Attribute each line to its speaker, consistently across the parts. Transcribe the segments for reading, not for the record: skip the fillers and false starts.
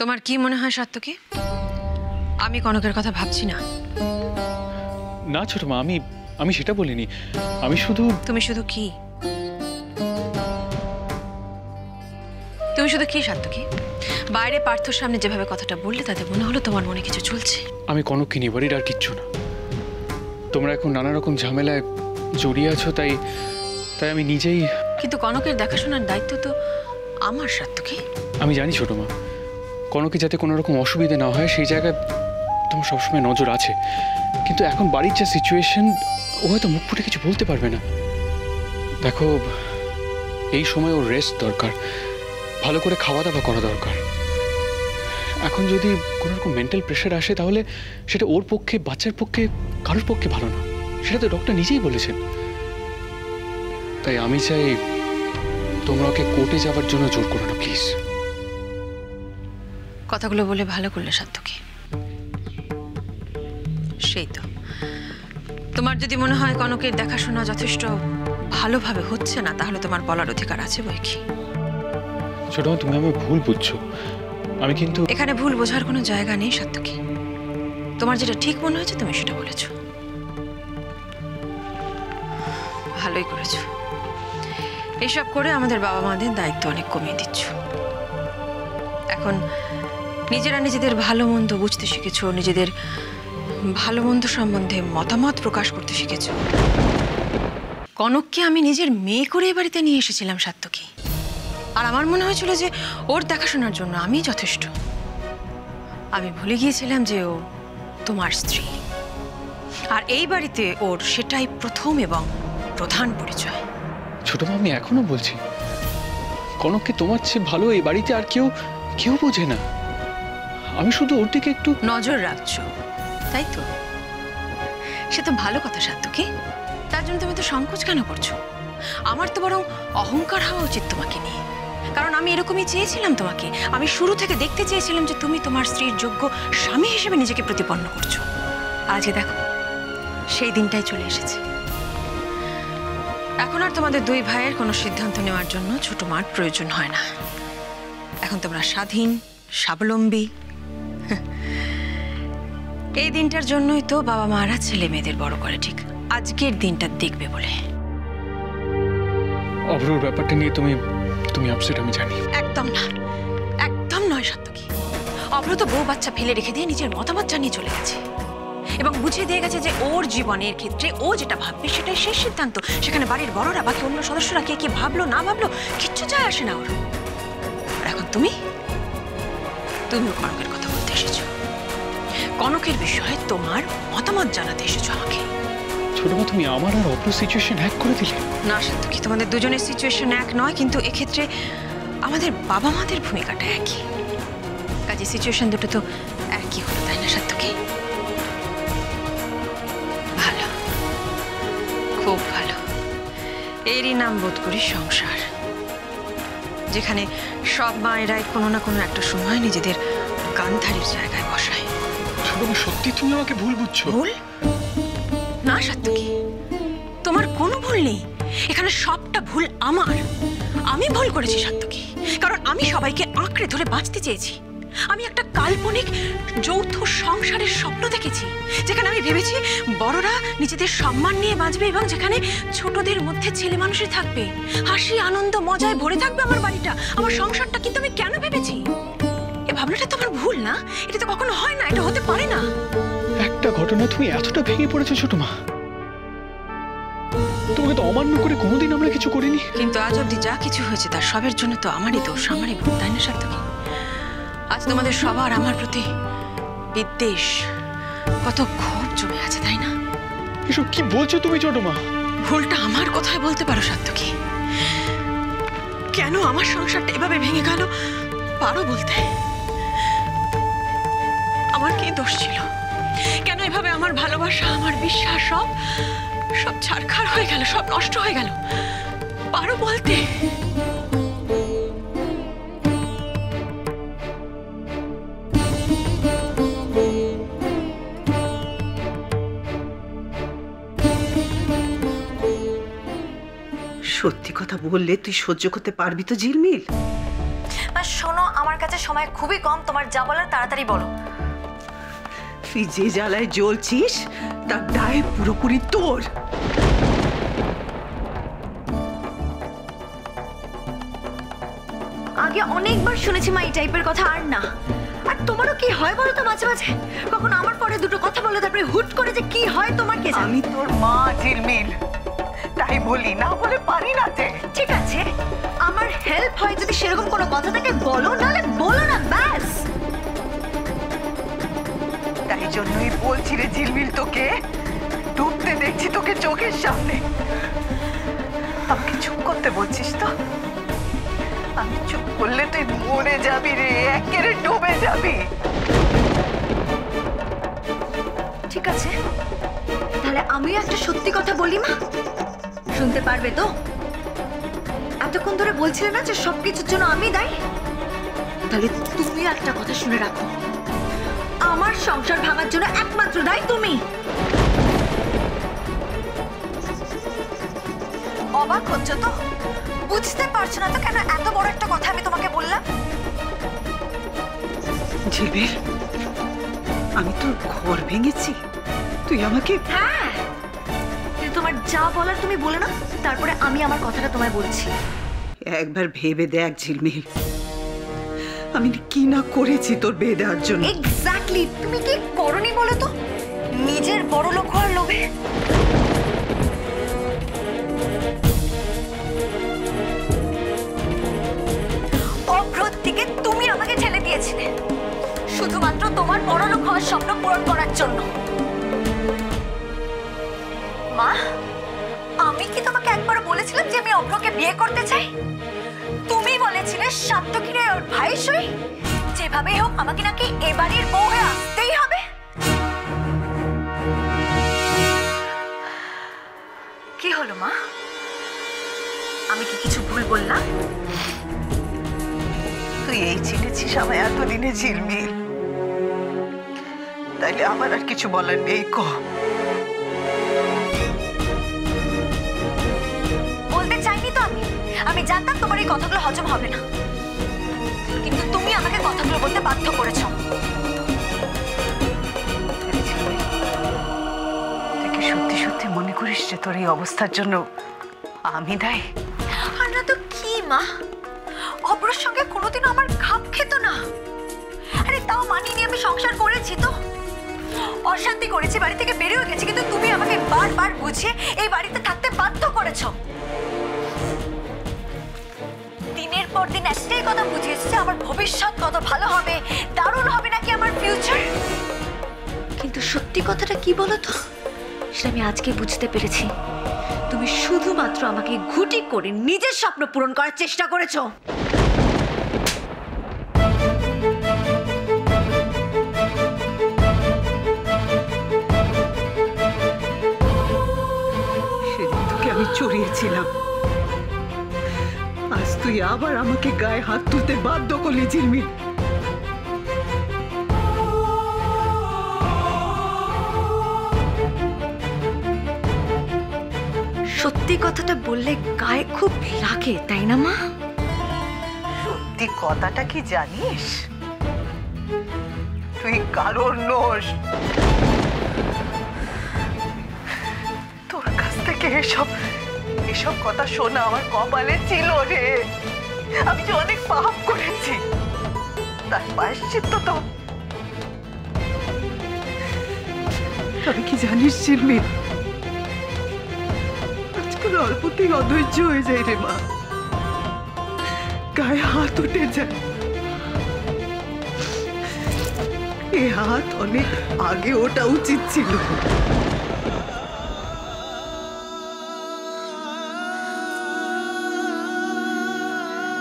Speaker 1: তোমার কি মনে হয় সাত্তকী, আমি কনকের কথা ভাবছি না?
Speaker 2: না ছোট মা, আমি সেটা বলিনি। আমি শুধু
Speaker 1: তুমি শুধু কি সাত্তকী? বাইরে পার্থর সামনে যেভাবে কথাটা বললে তাতে মনে হলো তোমার মনে কিছু চলছে।
Speaker 2: আমি কনককে নিয়ে বাড়ির আর কিচ্ছু না। তোমরা এখন নানা রকম ঝামেলায় জড়িয়ে আছো, তাই আমি নিজেই।
Speaker 1: কিন্তু কনকের দেখাশোনার দায়িত্ব তো আমার সাত্তকী।
Speaker 2: আমি জানি ছোট মা, কনকে যাতে কোনো রকম অসুবিধা না হয় সেই জায়গায় তোমার সবসময় নজর আছে। কিন্তু এখন বাড়ির যা সিচুয়েশন, ও হয়তো মুখ ফুটে কিছু বলতে পারবে না। দেখো, এই সময় ওর রেস্ট দরকার, ভালো করে খাওয়া দাওয়া করা দরকার। এখন যদি কোনো রকম মেন্টাল প্রেশার আসে তাহলে সেটা ওর পক্ষে, বাচ্চার পক্ষে, কারোর পক্ষে ভালো না। সেটা তো ডক্টর নিজেই বলেছেন। তাই আমি চাই তোমরা ওকে কোর্টে যাওয়ার জন্য জোর করো না, প্লিজ।
Speaker 1: কথাগুলো বলে ভালো করলে সাত্তকী। সেই তো, তোমার যদি মনে হয় কনকের দেখাশোনা যথেষ্ট ভালোভাবে হচ্ছে না, তাহলে তোমার বলার অধিকার আছে বই কি।
Speaker 2: ছোট মা, তুমি আমায় ভুল বুঝছো। আমি কিন্তু
Speaker 1: এখানে ভুল বোঝার কোনো জায়গা নেই সাত্তকী। তোমার যেটা ঠিক মনে হয়েছে তুমি সেটা বলেছো, ভালোই করেছো। এসব করে আমাদের বাবা মাদের দায়িত্ব অনেক কমিয়ে দিচ্ছ। এখন নিজেরা নিজেদের ভালো মন্দ বুঝতে শিখেছো, নিজেদের ভালো মন্দ সম্বন্ধে মতামত প্রকাশ করতে শিখেছো। কনককে আমি নিজের মেয়ে করে এ বাড়িতে নিয়ে এসেছিলাম সাত্তকী, আর আমার মনে হয়েছিল যে ওর দেখাশোনার জন্য আমি যথেষ্ট। আমি ভুলে গিয়েছিলাম যে ও তোমার স্ত্রী, আর এই বাড়িতে ওর সেটাই প্রথম এবং প্রধান পরিচয়।
Speaker 2: ছোট মা, আমি এখনো বলছি, কনককে তোমার চেয়ে ভালো এই বাড়িতে আর কেউ বোঝে না। আমি শুধু ওর দিকে একটু
Speaker 1: নজর রাখছো, তাই তো? সে তো ভালো কথা সাত্তকী। তার জন্য তুমি তো সংকোচ কেন করছো? আমার তো বরং অহংকার হওয়া উচিত তোমাকে নিয়ে, কারণ আমি এরকমই চেয়েছিলাম তোমাকে। আমি শুরু থেকে দেখতে চেয়েছিলাম যে তুমি তোমার স্ত্রীর যোগ্য স্বামী হিসেবে নিজেকে প্রতিপন্ন করছো। আজকে দেখো, সেই দিনটাই চলে এসেছে। এখন আর তোমাদের দুই ভাইয়ের কোনো সিদ্ধান্ত নেওয়ার জন্য ছোট মার প্রয়োজন হয় না। এখন তোমরা স্বাধীন, স্বাবলম্বী। এই দিনটার জন্যই তো বাবা মারা ছেলে মেয়েদের বড় করে, ঠিক আজকের দিনটা দেখবে বলে।
Speaker 2: অভ্রর ব্যাপারটা নিয়ে তুমি আপসেট, আমি জানি।
Speaker 1: একদম না, একদম নয় সাত্তকী। অভ্র তো বউ বাচ্চা ফেলে রেখে দিয়ে নিজের মতামত জানিয়ে চলে গেছে এবং বুঝিয়ে দিয়ে গেছে যে ওর জীবনের ক্ষেত্রে ও যেটা ভাববে সেটাই শেষ সিদ্ধান্ত। সেখানে বাড়ির বড়রা বাকি অন্য সদস্যরা কে ভাবলো না ভাবলো কিচ্ছু যায় আসে না ওর। আর এখন তুমিও কনকের কথা বলতে এসেছো, কনকের বিষয়ে তোমার মতামত জানাতে এসেছো আমাকে।
Speaker 2: ছোট মা, তুমি আমার আর অভ্র সিচুয়েশন এক করে দিলে।
Speaker 1: না সাত্তকী, তোমাদের দুজনের সিচুয়েশন এক নয়, কিন্তু এক্ষেত্রে আমাদের বাবা মাদের ভূমিকাটা একই। কাজে সিচুয়েশন দুটো তো একই হলো, তাই না সাত্তকী? ভালো, খুব ভালো। এরই নাম বোধ করি সংসার, যেখানে সব মায়েরাই কোনো না কোনো একটা সময় নিজেদের গান্ধারীর জায়গায় বসায়।
Speaker 2: ছোট মা, সত্যি তুমি আমাকে ভুল বুঝছো।
Speaker 1: ভুল না সাত্তকী, তোমার কোনো ভুল নেই। এখানে সবটা ভুল আমার। আমি ভুল করেছি সাত্তকী, কারণ আমি সবাইকে আঁকড়ে ধরে বাঁচতে চেয়েছি। আমি একটা কাল্পনিক যৌথ সংসারের স্বপ্ন দেখেছি, যেখানে আমি ভেবেছি বড়রা নিজেদের সম্মান নিয়ে বাঁচবে এবং যেখানে ছোটদের মধ্যে ছেলে মানুষই থাকবে, হাসি আনন্দ মজায় ভরে থাকবে আমার বাড়িটা, আমার সংসারটা। কিন্তু আমি কেন ভেবেছি? এ ভাবনাটা তো আমার ভুল না, এটা তো কখনো হয় না, এটা হতে পারে না।
Speaker 2: একটা ঘটনা তুমি এতটা ভেঙে পড়েছো ছোট মা? তোমাকে তো অমান্য করে কোনোদিন আমরা কিছু করিনি।
Speaker 1: কিন্তু আজ অব্দি যা কিছু হয়েছে তার সবের জন্য তো আমারই দোষ, আমারই ভুল, তাই না সাত্তকী? আজ তোমাদের সবার আমার প্রতি বিদ্বেষ, কত ক্ষোভ জমে আছে, তাই না?
Speaker 2: এসব কি বলছো তুমি ছোট মা?
Speaker 1: ভুলটা আমার কথায় বলতে পারো সাত্তকী। কেন আমার সংসারটা এভাবে ভেঙে গেল পারো বলতে? আমার কি দোষ ছিল? কেন এভাবে আমার ভালোবাসা, আমার বিশ্বাস সব ছারখার হয়ে গেল, সব নষ্ট হয়ে গেল? পারো বলতে?
Speaker 3: সত্যি কথা বললে তুই সহ্য করতে পারবি তো ঝিলমিল?
Speaker 4: শোনো,
Speaker 3: আমার কাছে সময় খুবই কম, তোমার যা বলার তাড়াতাড়ি বলো।
Speaker 4: তুই যে জ্বালায় জ্বলছিস তার দায় পুরোপুরি তোর।
Speaker 3: আগে অনেকবার শুনেছি মা এই টাইপের কথা, আর না। আর তোমারও কি হয় বলো তো মাঝে মাঝে, কখন আমার পরে দুটো কথা বলো তারপরে হুট করে যে কি হয় তোমার কে জানে।
Speaker 4: আমি তোর মা ঝিলমিল, তাই বলি, না বলে পারি না যে।
Speaker 3: ঠিক আছে, আমার হেল্প হয় যদি সেরকম কোনো কথা থাকে বলো, নাহলে বলো না, ব্যাস।
Speaker 4: তাই জন্যই বলছি রে ঝিলমিল, তোকে ডুবতে দেখছি তোকে চোখের সামনে। আমাকে চুপ করতে বলছিস তো? আমি চুপ করলে তুই মরে যাবি রে, একেবারে ডুবে যাবি।
Speaker 3: ঠিক আছে, তাহলে আমিও একটা সত্যি কথা বলি মা, শুনতে পারবে তো? এতক্ষণ ধরে বলছিলে না যে সবকিছুর জন্য আমি দায়ী, তাহলে তুমিও একটা কথা শুনে রাখো, আমার সংসার ভাঙার জন্য একমাত্র দায়ী তুমি। অবাক হচ্ছ তো? বুঝতে পারছো না তো কেন এত বড় একটা কথা আমি তোমাকে বললাম?
Speaker 4: ঝিলমিল, আমি তোর ঘর ভেঙেছি, তুই আমাকে?
Speaker 3: হ্যাঁ, কিন্তু তোমার যা বলার তুমি বলে না, তারপরে আমি আমার কথাটা তোমায় বলছি।
Speaker 4: একবার ভেবে দেখ ঝিলমিল, আমি কি না করেছি তোর বিয়ে দেওয়ার জন্য।
Speaker 3: এক্স্যাক্টলি, তুমি কি করনি বলো তো নিজের বড় লোক হওয়ার লোভে? অভ্রর থেকে তুমি আমাকে ঠেলে দিয়েছিলে শুধুমাত্র তোমার বড় লোক হওয়ার স্বপ্ন পূরণ করার জন্য। মা, আমি কি তোমাকে একবার বলেছিলাম যে আমি অভ্রকে বিয়ে করতে চাই? তুমি বলেছিলে সাত্তকীরে ওর ভাই সই, যেভাবেই হোক আমাকে নাকি এ বাড়ির বউ হয়ে আসতেই হবে। কি হলো মা, আমি কি কিছু ভুল বললাম?
Speaker 4: তুই এই চিনেছিস আমায় এতদিনে ঝিলমিল, তাইলে আমার আর কিছু বলার নেই।
Speaker 3: বলতে চাইনি তো আমি জানতাম তোমার এই কথাগুলো হজম হবে না, কিন্তু তুমি আমাকে কথাগুলো বলতে বাধ্য করেছো।
Speaker 4: তুই কি সত্যি সত্যি মনে করিস যে তোর এই অবস্থার জন্য আমি দায়ী?
Speaker 3: আর না তো কি মা, অপরের সঙ্গে কোনোদিন আমার খাপ খেত না। আরে তাও মানিয়ে নিয়ে আমি সংসার করেছি, তো অশান্তি করেছি, বাড়ি থেকে বেরিয়ে গেছি, কিন্তু তুমি আমাকে বারবার বুঝিয়ে এই বাড়িতে থাকতে বাধ্য করেছো। দিনের পর দিন একটাই কথা বুঝিয়েছি যে আমার ভবিষ্যৎ কত ভালো হবে, দারুণ হবে নাকি আমার ফিউচার। কিন্তু সত্যি কথাটা কি বলো তো, সেটা আমি আজকে বুঝতে পেরেছি। তুমি শুধুমাত্র আমাকে ঘুটি করে নিজের স্বপ্ন পূরণ করার চেষ্টা করেছো।
Speaker 4: সেদিন তোকে আমি চড়িয়েছিলাম, আজ তুই আবার আমাকে গায়ে হাত তুলতে বাধ্য করলি ঝিলমিল।
Speaker 3: সত্যি কথাটা বললে গায়ে খুব লাগে, তাই না মা?
Speaker 4: সত্যি কথাটা কি জানিস? তুই কারোর নোস। তোর কাছ থেকে এসব কথা শোনা আমার কপালে ছিল রে। আমি যে অনেক পাপ করেছি, তার প্রায়শ্চিত্ত তো। তবে কি জানিস ঝিলমিল, আজকাল অল্পতেই অধৈর্য হয়ে যায় রে মা, গায়ে হাত উঠে যায়। এ হাত অনেক আগে ওটা উচিত ছিল।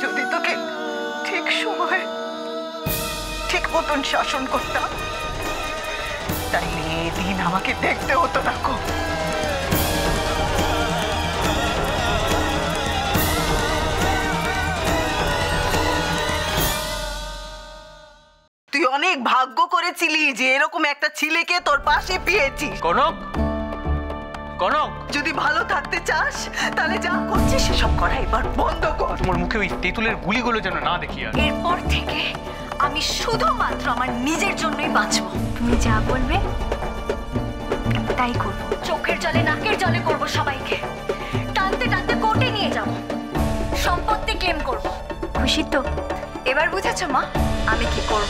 Speaker 4: যদি তোকে ঠিক সময় ঠিক মতন শাসন করতাম, তাইলে এদিন আমাকে দেখতে হতো না। তুই অনেক ভাগ্য করেছিলি যে এরকম একটা ছেলেকে তোর পাশে পেয়েছিস।
Speaker 2: কনক, কনক,
Speaker 4: যদি ভালো থাকতে চাস তাহলে যা করছিস সেসব করা এবার বন্ধ কর।
Speaker 2: তোমার মুখে ওই তেঁতুলের গুলিগুলো যেন না দেখি আর।
Speaker 3: এরপর থেকে আমি শুধুমাত্র আমার নিজের জন্যই বাঁচবো। তুমি যা বলবে তাই করবো। চোখের জলে নাকের জলে করবো সবাইকে। টানতে টানতে কোর্টে নিয়ে যাব, সম্পত্তি ক্লেম করব। খুশি তো? এবার বুঝেছো মা আমি কি করব?